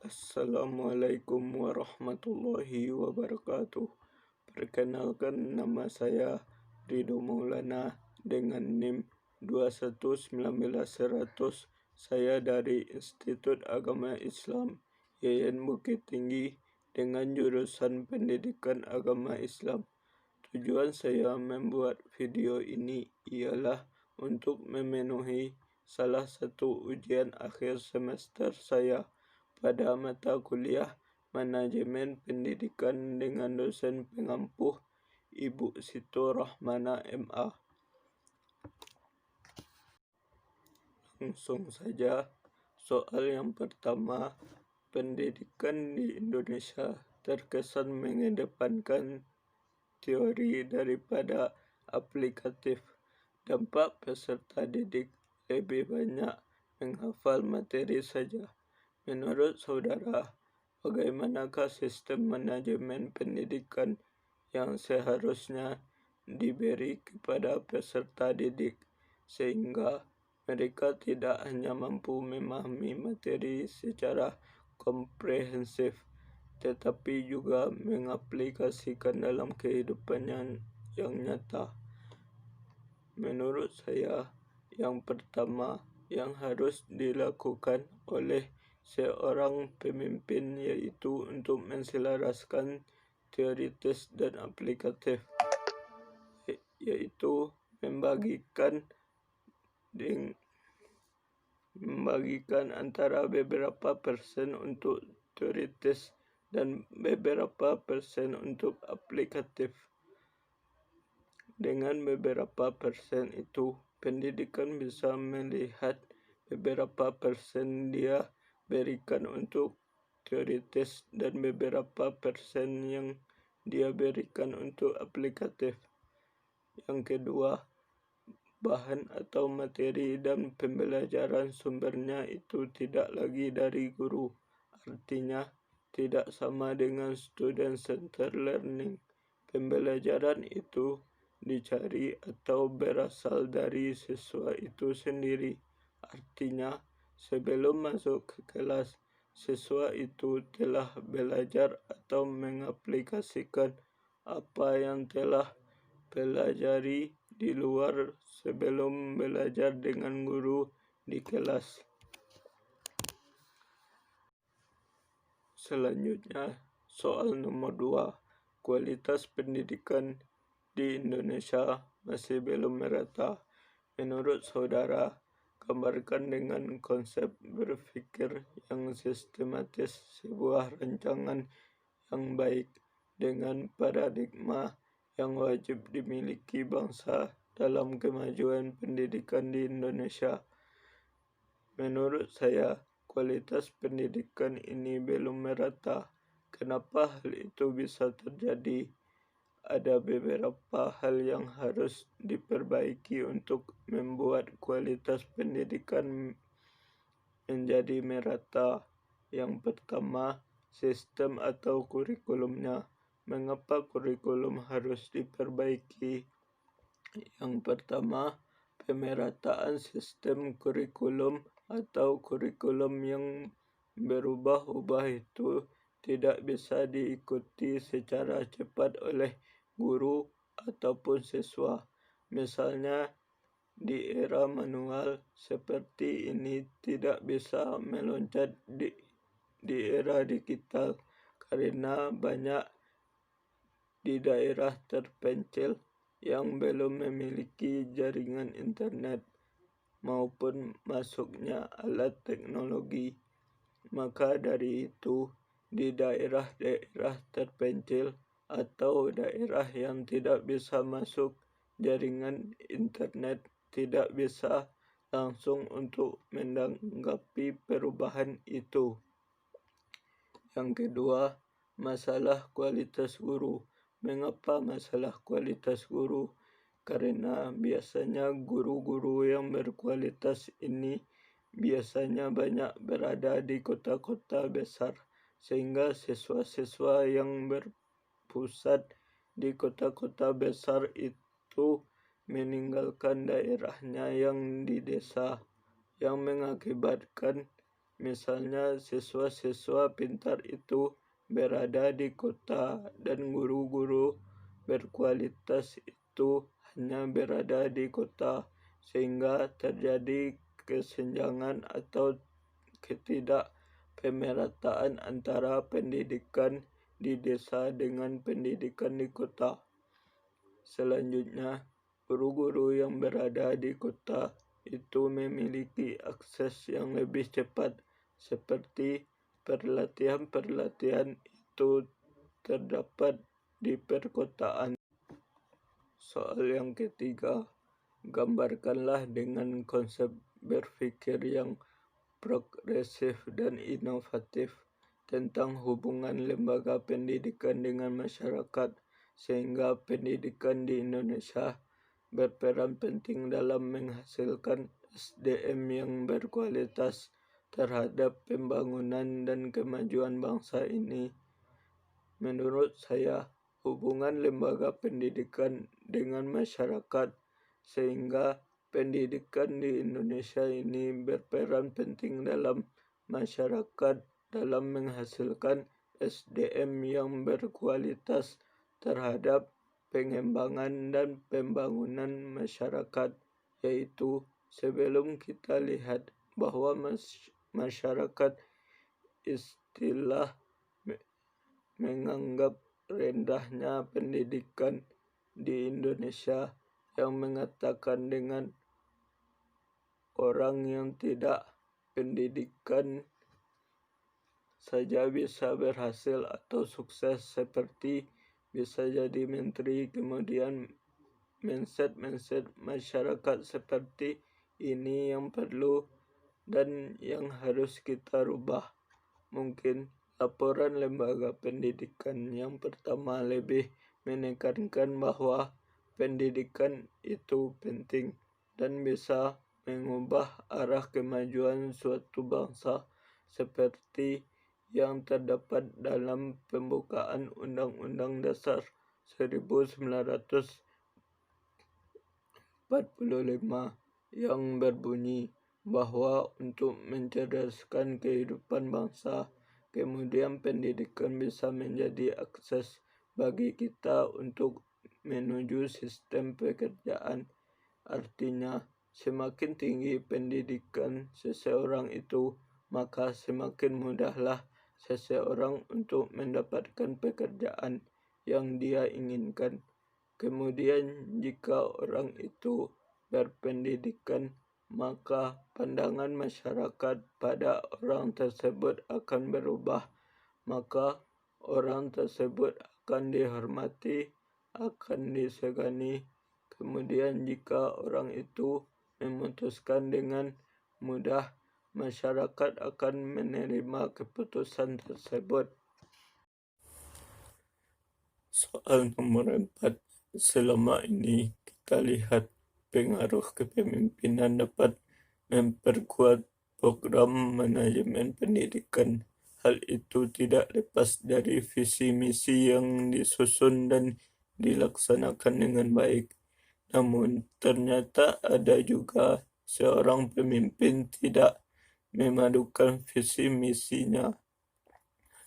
Assalamualaikum warahmatullahi wabarakatuh. Perkenalkan, nama saya Ridho Maulana dengan NIM 2191100. Saya dari Institut Agama Islam Yayan Bukit Tinggi dengan jurusan Pendidikan Agama Islam. Tujuan saya membuat video ini ialah untuk memenuhi salah satu ujian akhir semester saya pada mata kuliah Manajemen Pendidikan dengan dosen pengampuh Ibu Sito Rahmana MA. Langsung saja, soal yang pertama, pendidikan di Indonesia terkesan mengedepankan teori daripada aplikatif. Dampak peserta didik lebih banyak menghafal materi saja. Menurut saudara, bagaimanakah sistem manajemen pendidikan yang seharusnya diberi kepada peserta didik sehingga mereka tidak hanya mampu memahami materi secara komprehensif, tetapi juga mengaplikasikan dalam kehidupannya yang nyata? Menurut saya, yang pertama yang harus dilakukan oleh seorang pemimpin yaitu untuk menselaraskan teoritis dan aplikatif, yaitu membagikan antara beberapa persen untuk teoritis dan beberapa persen untuk aplikatif. Dengan beberapa persen itu, pendidikan bisa melihat beberapa persen dia berikan untuk teoritis dan beberapa persen yang dia berikan untuk aplikatif. Yang kedua, bahan atau materi dan pembelajaran sumbernya itu tidak lagi dari guru. Artinya, tidak sama dengan student-centered learning. Pembelajaran itu dicari atau berasal dari siswa itu sendiri. Artinya, sebelum masuk ke kelas, siswa itu telah belajar atau mengaplikasikan apa yang telah pelajari di luar sebelum belajar dengan guru di kelas. Selanjutnya, soal nomor 2, kualitas pendidikan di Indonesia masih belum merata. Menurut saudara, gambarkan dengan konsep berpikir yang sistematis sebuah rancangan yang baik dengan paradigma yang wajib dimiliki bangsa dalam kemajuan pendidikan di Indonesia. Menurut saya, kualitas pendidikan ini belum merata. Kenapa hal itu bisa terjadi? Ada beberapa hal yang harus diperbaiki untuk membuat kualitas pendidikan menjadi merata. Yang pertama, sistem atau kurikulumnya. Mengapa kurikulum harus diperbaiki? Yang pertama, pemerataan sistem kurikulum atau kurikulum yang berubah-ubah itu tidak bisa diikuti secara cepat oleh guru ataupun siswa. Misalnya, di era manual seperti ini tidak bisa meloncat di era digital karena banyak di daerah terpencil yang belum memiliki jaringan internet maupun masuknya alat teknologi. Maka dari itu, di daerah-daerah terpencil atau daerah yang tidak bisa masuk jaringan internet tidak bisa langsung untuk menanggapi perubahan itu. Yang kedua, masalah kualitas guru. Mengapa masalah kualitas guru? Karena biasanya guru-guru yang berkualitas ini biasanya banyak berada di kota-kota besar, sehingga siswa-siswa yang berpusat di kota-kota besar itu meninggalkan daerahnya yang di desa, yang mengakibatkan Misalnya siswa-siswa pintar itu berada di kota dan guru-guru berkualitas itu hanya berada di kota, sehingga terjadi kesenjangan atau ketidakpemerataan antara pendidikan di desa dengan pendidikan di kota. Selanjutnya, guru-guru yang berada di kota itu memiliki akses yang lebih cepat, seperti pelatihan-pelatihan itu terdapat di perkotaan. Soal yang ketiga, gambarkanlah dengan konsep berpikir yang progresif dan inovatif tentang hubungan lembaga pendidikan dengan masyarakat, sehingga pendidikan di Indonesia berperan penting dalam menghasilkan SDM yang berkualitas terhadap pembangunan dan kemajuan bangsa ini. Menurut saya, hubungan lembaga pendidikan dengan masyarakat sehingga pendidikan di Indonesia ini berperan penting dalam masyarakat dalam menghasilkan SDM yang berkualitas terhadap pengembangan dan pembangunan masyarakat, yaitu sebelum kita lihat bahwa masyarakat istilah menganggap rendahnya pendidikan di Indonesia yang mengatakan dengan orang yang tidak pendidikan saja bisa berhasil atau sukses, seperti bisa jadi menteri. Kemudian mindset masyarakat seperti ini yang perlu dan yang harus kita rubah. Mungkin laporan lembaga pendidikan yang pertama lebih menekankan bahwa pendidikan itu penting dan bisa mengubah arah kemajuan suatu bangsa, seperti yang terdapat dalam pembukaan Undang-Undang Dasar 1945 yang berbunyi bahwa untuk mencerdaskan kehidupan bangsa, kemudian pendidikan bisa menjadi akses bagi kita untuk menuju sistem pekerjaan. Artinya, semakin tinggi pendidikan seseorang itu, maka semakin mudahlah seseorang untuk mendapatkan pekerjaan yang dia inginkan. Kemudian, jika orang itu berpendidikan, maka pandangan masyarakat pada orang tersebut akan berubah. Maka orang tersebut akan dihormati, akan disegani. Kemudian jika orang itu memutuskan dengan mudah, masyarakat akan menerima keputusan tersebut. Soal nomor 4, selama ini kita lihat pengaruh kepemimpinan dapat memperkuat program manajemen pendidikan. Hal itu tidak lepas dari visi misi yang disusun dan dilaksanakan dengan baik. Namun ternyata ada juga seorang pemimpin tidak memadukan visi misinya,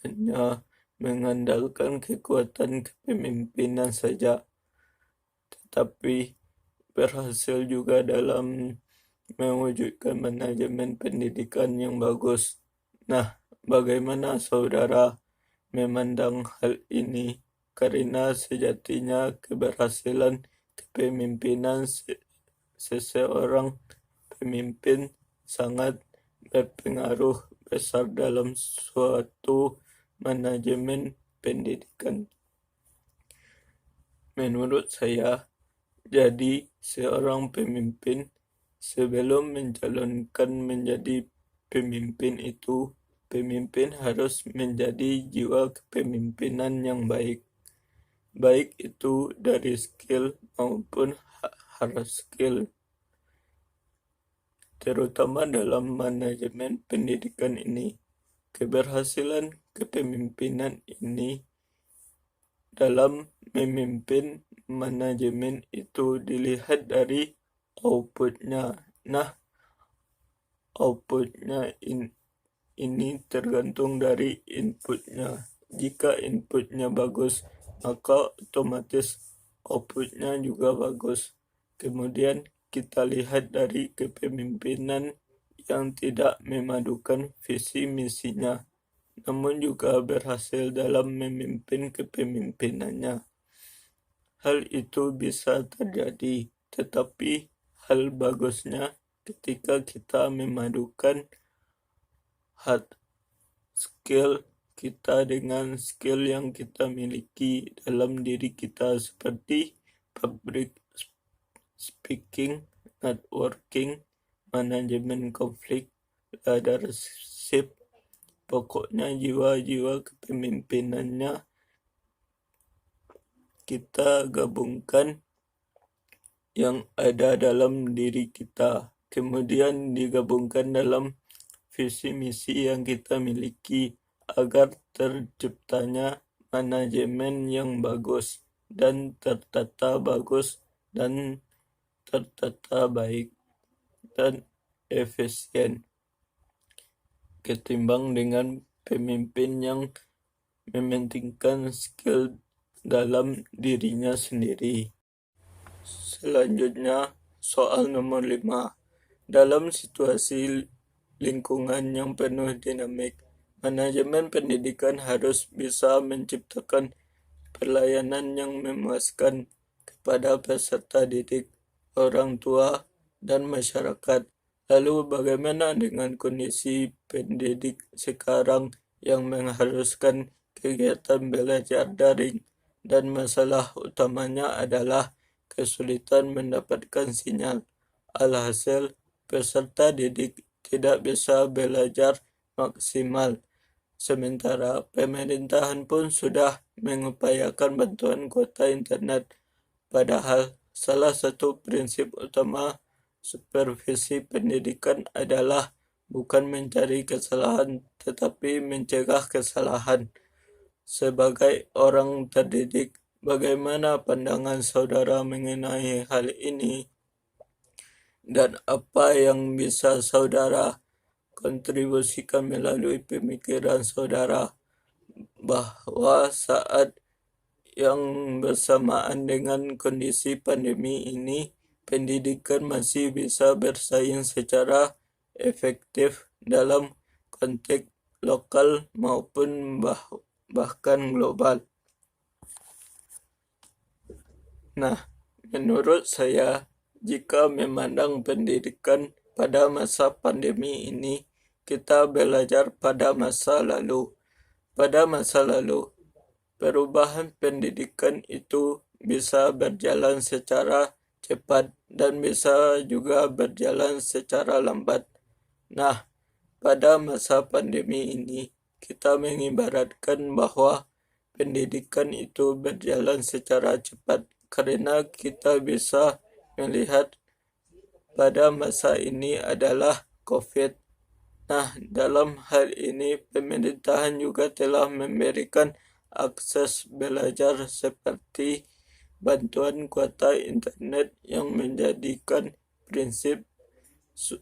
hanya mengandalkan kekuatan kepemimpinan saja, tetapi berhasil juga dalam mewujudkan manajemen pendidikan yang bagus. Nah, bagaimana saudara memandang hal ini? Karena sejatinya keberhasilan kepemimpinan seseorang pemimpin sangat berpengaruh besar dalam suatu manajemen pendidikan. Menurut saya, jadi seorang pemimpin sebelum mencalonkan menjadi pemimpin itu, pemimpin harus menjadi jiwa kepemimpinan yang baik. Baik itu dari skill maupun hard skill, terutama dalam manajemen pendidikan ini. Keberhasilan kepemimpinan ini dalam memimpin manajemen itu dilihat dari outputnya. Nah, outputnya ini tergantung dari inputnya. Jika inputnya bagus, maka otomatis outputnya juga bagus. Kemudian kita lihat dari kepemimpinan yang tidak memadukan visi misinya, namun juga berhasil dalam memimpin kepemimpinannya. Hal itu bisa terjadi, tetapi hal bagusnya ketika kita memadukan hard skill kita dengan skill yang kita miliki dalam diri kita seperti public speaking, networking, manajemen konflik, leadership. Pokoknya jiwa-jiwa kepemimpinannya kita gabungkan yang ada dalam diri kita, kemudian digabungkan dalam visi misi yang kita miliki agar terciptanya manajemen yang bagus dan tertata bagus dan tertata baik dan efisien ketimbang dengan pemimpin yang mementingkan skill dalam dirinya sendiri. Selanjutnya, soal nomor 5. Dalam situasi lingkungan yang penuh dinamik, manajemen pendidikan harus bisa menciptakan pelayanan yang memuaskan kepada peserta didik, orang tua, dan masyarakat. Lalu bagaimana dengan kondisi pendidik sekarang yang mengharuskan kegiatan belajar daring, dan masalah utamanya adalah kesulitan mendapatkan sinyal. Alhasil, peserta didik tidak bisa belajar maksimal. Sementara pemerintahan pun sudah mengupayakan bantuan kuota internet. Padahal salah satu prinsip utama supervisi pendidikan adalah bukan mencari kesalahan, tetapi mencegah kesalahan. Sebagai orang terdidik, bagaimana pandangan saudara mengenai hal ini? Dan apa yang bisa saudara kontribusikan melalui pemikiran saudara bahwa saat yang bersamaan dengan kondisi pandemi ini, pendidikan masih bisa bersaing secara efektif dalam konteks lokal maupun bahkan global. Nah, menurut saya, jika memandang pendidikan pada masa pandemi ini, kita belajar pada masa lalu. Pada masa lalu, perubahan pendidikan itu bisa berjalan secara cepat dan bisa juga berjalan secara lambat. Nah, pada masa pandemi ini, kita mengibaratkan bahwa pendidikan itu berjalan secara cepat karena kita bisa melihat pada masa ini adalah COVID. Nah, dalam hal ini pemerintahan juga telah memberikan akses belajar seperti bantuan kuota internet yang menjadikan prinsip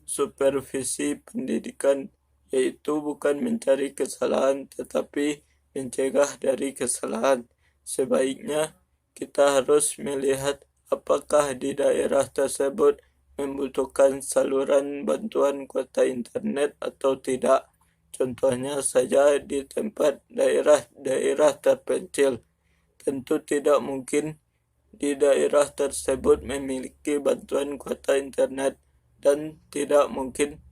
supervisi pendidikan, yaitu bukan mencari kesalahan tetapi mencegah dari kesalahan. Sebaiknya kita harus melihat apakah di daerah tersebut membutuhkan saluran bantuan kuota internet atau tidak. Contohnya saja di tempat daerah-daerah terpencil. Tentu tidak mungkin di daerah tersebut memiliki bantuan kuota internet dan tidak mungkin